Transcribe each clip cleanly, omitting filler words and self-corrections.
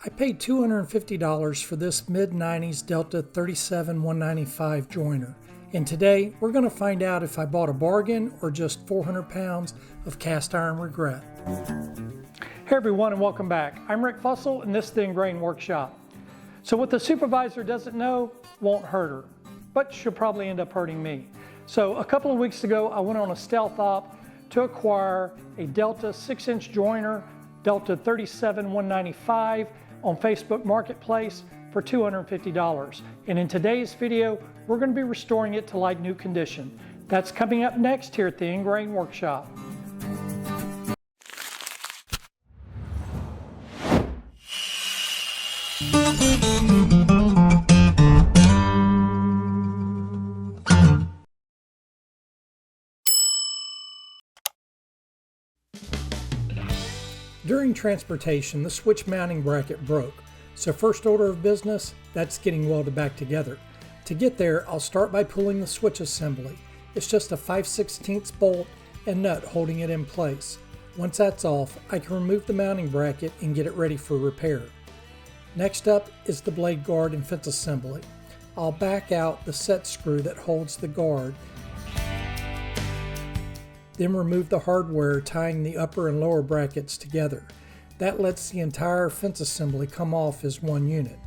I paid $250 for this mid-90s Delta 37195 joiner, and today we're going to find out if I bought a bargain or just 400 pounds of cast iron regret. Hey everyone, and welcome back. I'm Rick Fussell, and this is the Ingrain Workshop. So what the supervisor doesn't know won't hurt her, but she'll probably end up hurting me. So a couple of weeks ago, I went on a stealth op to acquire a Delta 6-inch joiner, Delta 37195, on Facebook Marketplace for $250. And in today's video, we're going to be restoring it to like new condition. That's coming up next here at the Ingrain Workshop. During transportation, the switch mounting bracket broke, so first order of business, that's getting welded back together. To get there, I'll start by pulling the switch assembly. It's just a 5/16 bolt and nut holding it in place. Once that's off, I can remove the mounting bracket and get it ready for repair. Next up is the blade guard and fence assembly. I'll back out the set screw that holds the guard, then remove the hardware tying the upper and lower brackets together. That lets the entire fence assembly come off as one unit.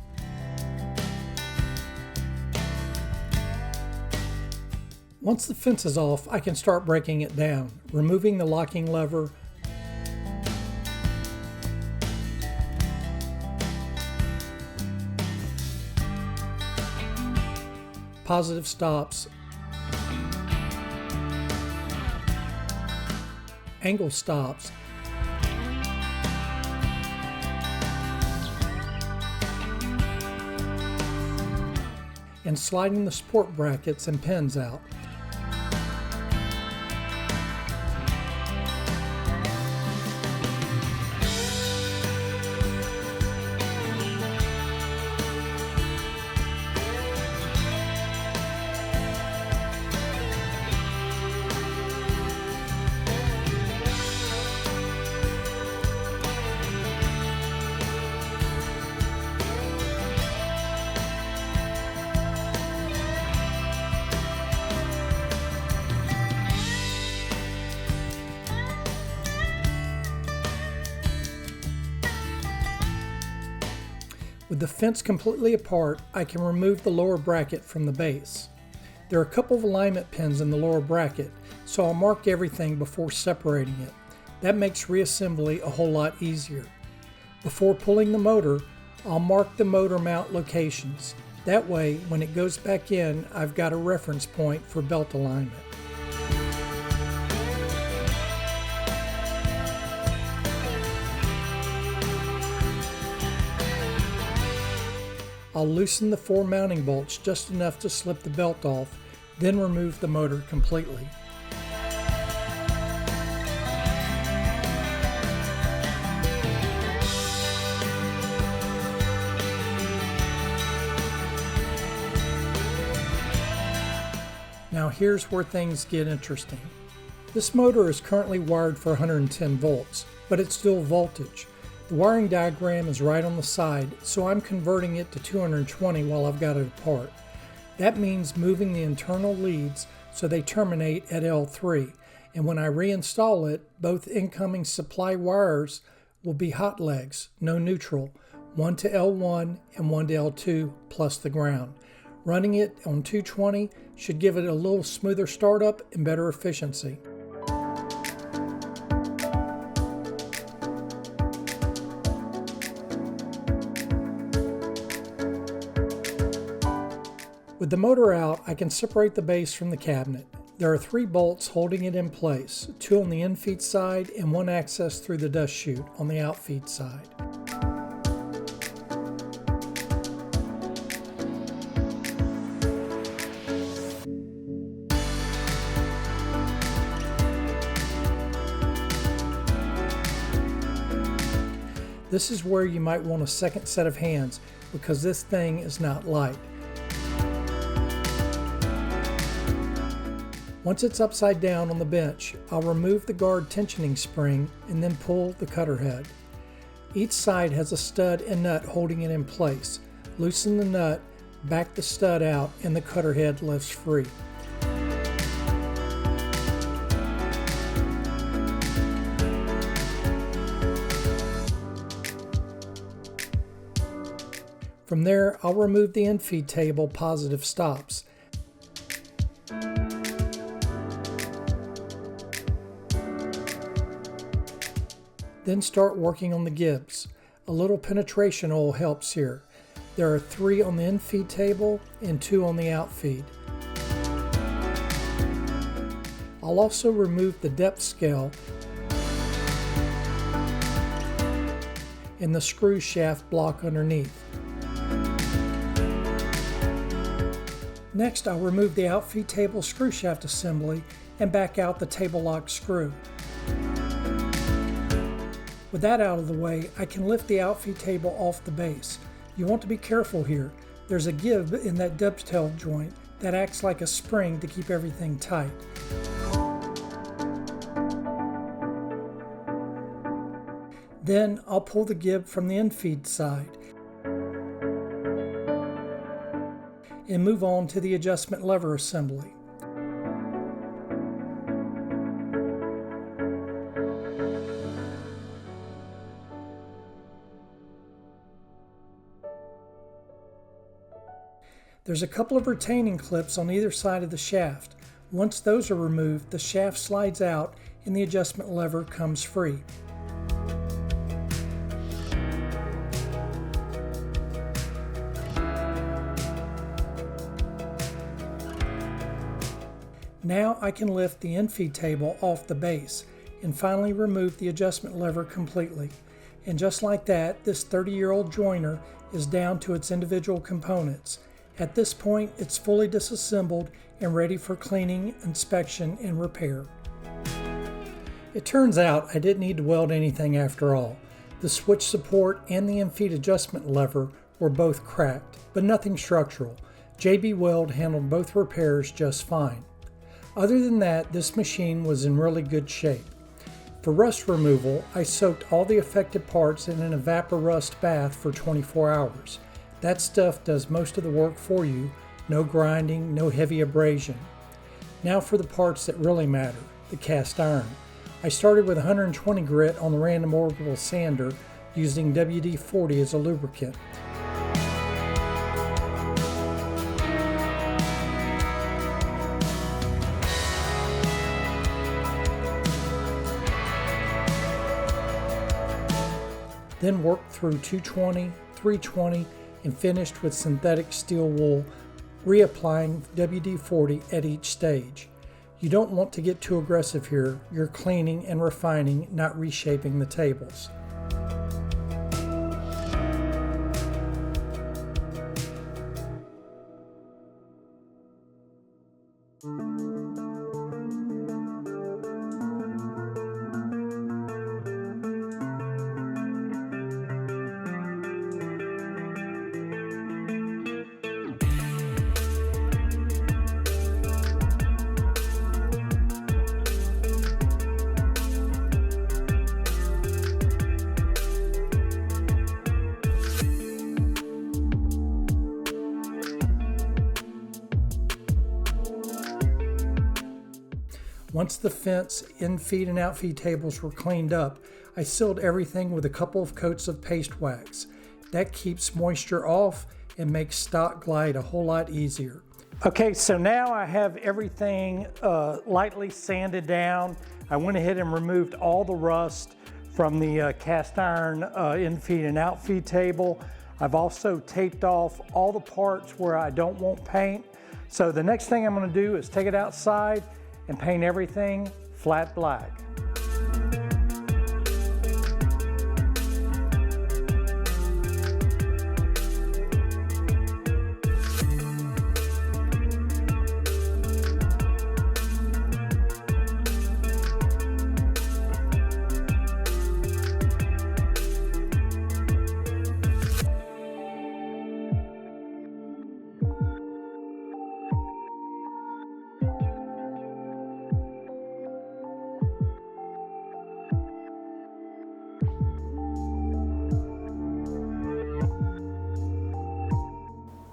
Once the fence is off, I can start breaking it down, removing the locking lever, positive stops, angle stops, and sliding the support brackets and pins out. With the fence completely apart, I can remove the lower bracket from the base. There are a couple of alignment pins in the lower bracket, so I'll mark everything before separating it. That makes reassembly a whole lot easier. Before pulling the motor, I'll mark the motor mount locations. That way, when it goes back in, I've got a reference point for belt alignment. I'll loosen the 4 mounting bolts just enough to slip the belt off, then remove the motor completely. Now here's where things get interesting. This motor is currently wired for 110 volts, but it's dual voltage. The wiring diagram is right on the side, so I'm converting it to 220 while I've got it apart. That means moving the internal leads so they terminate at L3, and when I reinstall it, both incoming supply wires will be hot legs, no neutral, one to L1 and one to L2 plus the ground. Running it on 220 should give it a little smoother startup and better efficiency. With the motor out, I can separate the base from the cabinet. There are 3 bolts holding it in place, 2 on the in-feed side and 1 access through the dust chute on the out-feed side. This is where you might want a second set of hands because this thing is not light. Once it's upside down on the bench, I'll remove the guard tensioning spring and then pull the cutter head. Each side has a stud and nut holding it in place. Loosen the nut, back the stud out, and the cutter head lifts free. From there, I'll remove the infeed table positive stops. Then start working on the gibs. A little penetration oil helps here. There are 3 on the infeed table and 2 on the outfeed. I'll also remove the depth scale and the screw shaft block underneath. Next, I'll remove the outfeed table screw shaft assembly and back out the table lock screw. With that out of the way, I can lift the outfeed table off the base. You want to be careful here. There's a give in that dovetail joint that acts like a spring to keep everything tight. Then I'll pull the gib from the infeed side and move on to the adjustment lever assembly. There's a couple of retaining clips on either side of the shaft. Once those are removed, the shaft slides out and the adjustment lever comes free. Now I can lift the infeed table off the base and finally remove the adjustment lever completely. And just like that, this 30-year-old joiner is down to its individual components. At this point, it's fully disassembled and ready for cleaning, inspection, and repair. It turns out I didn't need to weld anything after all. The switch support and the infeed adjustment lever were both cracked, but nothing structural. JB Weld handled both repairs just fine. Other than that, this machine was in really good shape. For rust removal, I soaked all the affected parts in an evapor-rust bath for 24 hours. That stuff does most of the work for you. No grinding, no heavy abrasion. Now for the parts that really matter, the cast iron. I started with 120 grit on the random orbital sander using WD-40 as a lubricant. Then worked through 220, 320, and finished with synthetic steel wool, reapplying WD-40 at each stage. You don't want to get too aggressive here. You're cleaning and refining, not reshaping the tables. Once the fence, infeed, and outfeed tables were cleaned up, I sealed everything with a couple of coats of paste wax. That keeps moisture off and makes stock glide a whole lot easier. Okay, so now I have everything lightly sanded down. I went ahead and removed all the rust from the cast iron infeed and outfeed table. I've also taped off all the parts where I don't want paint. So the next thing I'm going to do is take it outside and paint everything flat black.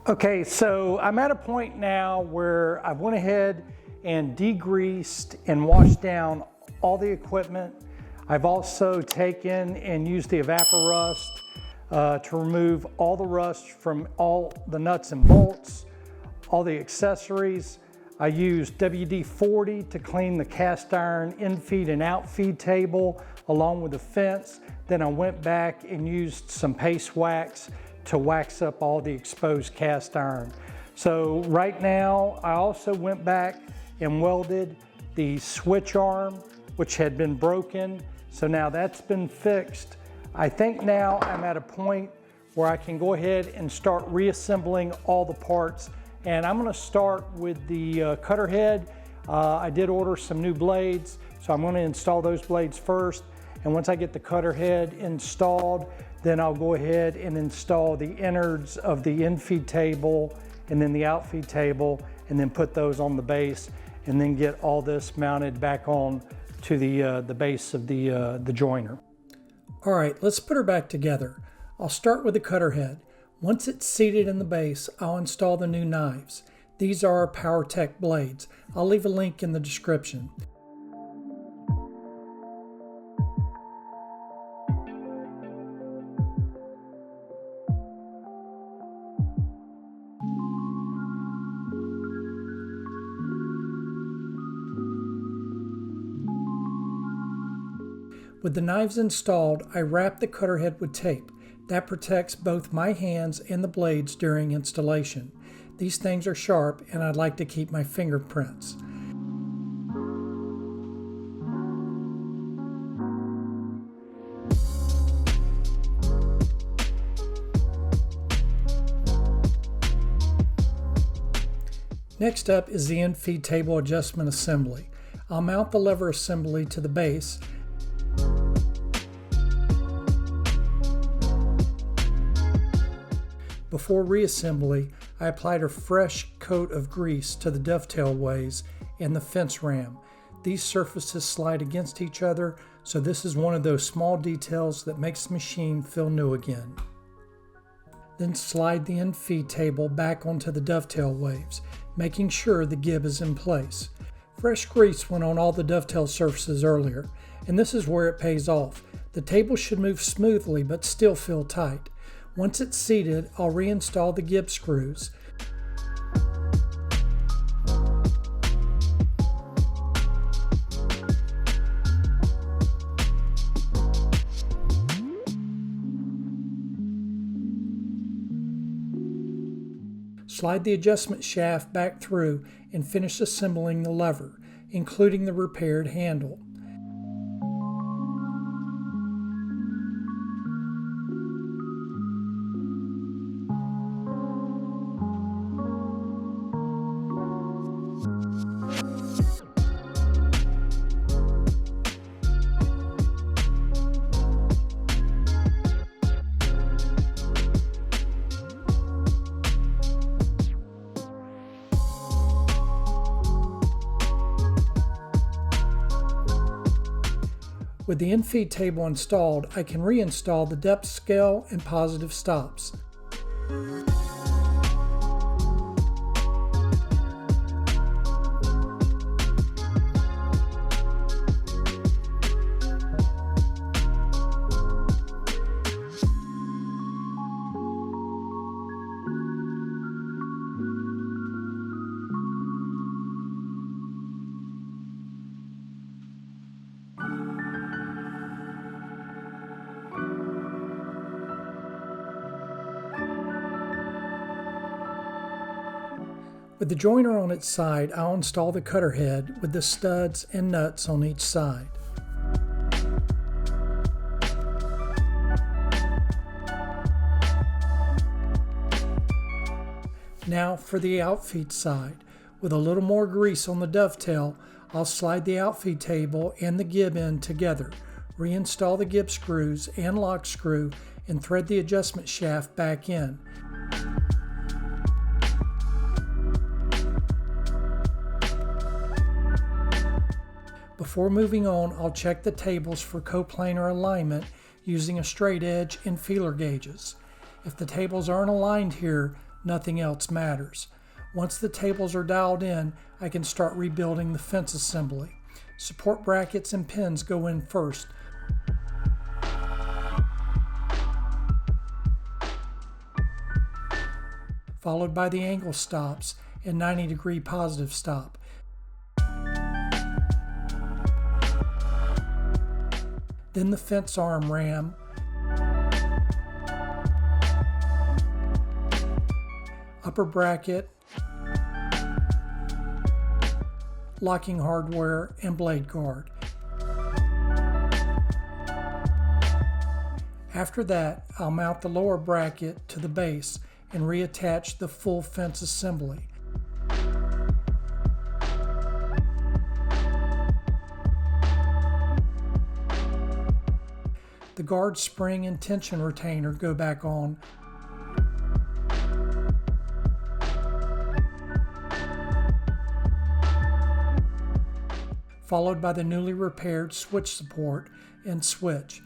Okay, so I'm at a point now where I went ahead and degreased and washed down all the equipment. I've also taken and used the evaporust to remove all the rust from all the nuts and bolts, all the accessories. I used WD-40 to clean the cast iron in-feed and out-feed table along with the fence. Then I went back and used some paste wax to wax up all the exposed cast iron. So right now, I also went back and welded the switch arm, which had been broken. So now that's been fixed. I think now I'm at a point where I can go ahead and start reassembling all the parts. And I'm gonna start with the cutter head. I did order some new blades, so I'm gonna install those blades first. And once I get the cutter head installed, then I'll go ahead and install the innards of the in-feed table and then the out-feed table, and then put those on the base, and then get all this mounted back on to the base of the joiner. All right, let's put her back together. I'll start with the cutter head. Once it's seated in the base, I'll install the new knives. These are our PowerTech blades. I'll leave a link in the description. With the knives installed, I wrap the cutter head with tape. That protects both my hands and the blades during installation. These things are sharp and I'd like to keep my fingerprints. Next up is the in-feed table adjustment assembly. I'll mount the lever assembly to the base. Before reassembly, I applied a fresh coat of grease to the dovetail ways and the fence ram. These surfaces slide against each other, so this is one of those small details that makes the machine feel new again. Then slide the in-feed table back onto the dovetail waves, making sure the gib is in place. Fresh grease went on all the dovetail surfaces earlier, and this is where it pays off. The table should move smoothly but still feel tight. Once it's seated, I'll reinstall the gib screws. Slide the adjustment shaft back through and finish assembling the lever, including the repaired handle. With the in-feed table installed, I can reinstall the depth scale and positive stops. With the joiner on its side, I'll install the cutter head with the studs and nuts on each side. Now for the outfeed side. With a little more grease on the dovetail, I'll slide the outfeed table and the gib in together, reinstall the gib screws and lock screw, and thread the adjustment shaft back in. Before moving on, I'll check the tables for coplanar alignment using a straight edge and feeler gauges. If the tables aren't aligned here, Nothing else matters. Once the tables are dialed in, I can start rebuilding the fence assembly. Support brackets and pins go in first. Followed by the angle stops and 90-degree positive stop. Then the fence arm ram, upper bracket, locking hardware, and blade guard. After that, I'll mount the lower bracket to the base and reattach the full fence assembly. The guard spring and tension retainer go back on. Followed by the newly repaired switch support and switch.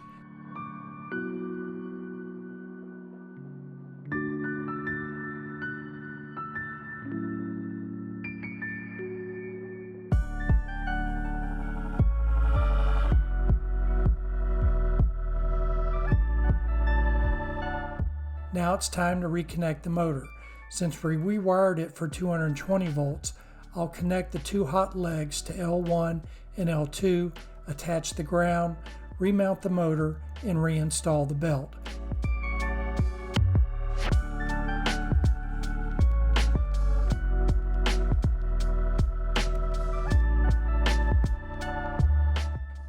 Now it's time to reconnect the motor. Since we rewired it for 220 volts, I'll connect the two hot legs to L1 and L2, attach the ground, remount the motor, and reinstall the belt.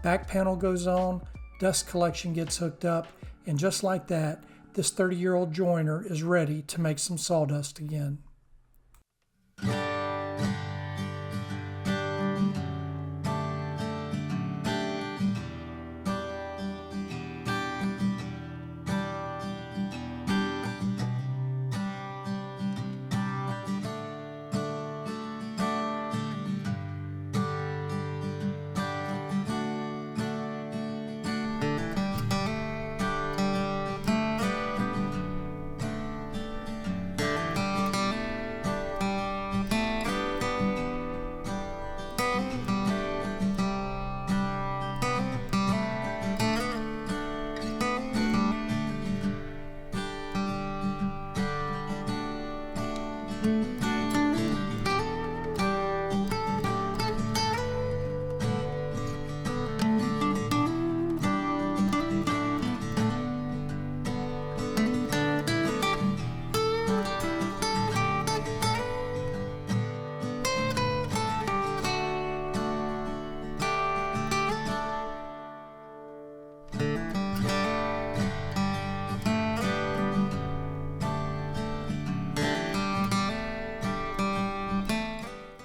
Back panel goes on, dust collection gets hooked up, and just like that, this 30-year-old joiner is ready to make some sawdust again.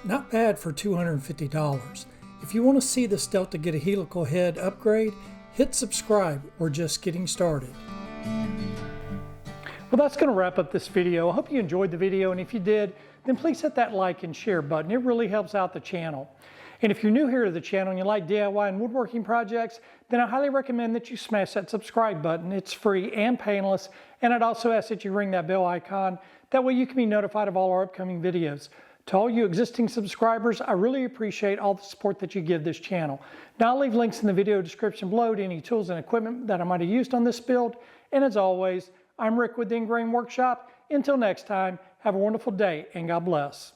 Not bad for $250. If you want to see this Delta get a helical head upgrade, hit subscribe. We're just getting started. Well, that's going to wrap up this video. I hope you enjoyed the video, and if you did, then please hit that like and share button. It really helps out the channel. And if you're new here to the channel and you like DIY and woodworking projects, then I highly recommend that you smash that subscribe button. It's free and painless, and I'd also ask that you ring that bell icon. That way you can be notified of all our upcoming videos. To all you existing subscribers, I really appreciate all the support that you give this channel. Now I'll leave links in the video description below to any tools and equipment that I might have used on this build. And as always, I'm Rick with the Ingrain Workshop. Until next time, have a wonderful day and God bless.